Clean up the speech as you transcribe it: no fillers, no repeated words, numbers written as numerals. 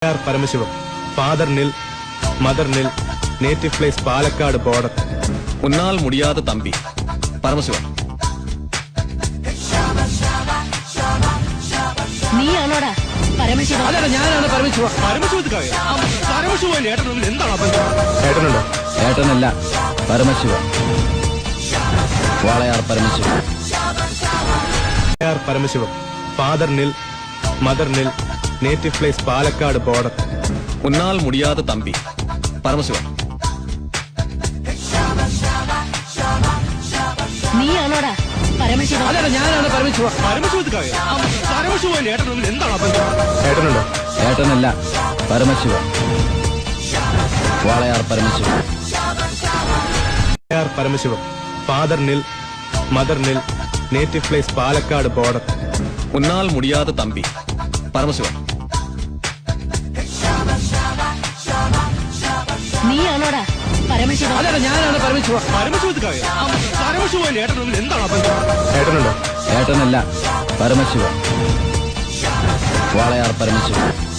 Paramasivam, father nil, mother nil, native place Palakkad border. ഉന്നാൽ മുടിയാത്ത തമ്പി പരമശിവൻ. നീയാണോടാ പരമശിവൻ? അതെ, ഞാനാണ് പരമശിവ. പരമശിവൻ എന്താണ് ഏട്ടനുണ്ടോ? ഏട്ടനല്ല, Paramasiva. Walayar Paramasivan. Paramasivam, father nil, mother nil, native place Palakkad border. ഉന്നാൽ മുടിയാത്ത തമ്പി പരമശിവൻ. നീയാണോടാ പരമശിവൻ? അതെ, ഞാനാണ് പരമശിവ. പരമശിവൻ എന്താണ് ഏട്ടനുണ്ടോ? ഏട്ടനല്ല, Paramasiva. Walayar Paramasivan. Paramasivam, father nil, mother nil, native place Palakkad border. ഉന്നാൽ മുടിയാത്ത തമ്പി പരമശിവൻ. നീയാണോടാ പരമശിവൻ? അതെ, ഞാനാണ് പരമശിവ. പരമശിവൻ എന്താണ് ഏട്ടനുണ്ടോ? ഏട്ടനല്ല, പരമശിവ. വാളയാർ പരമശിവൻ.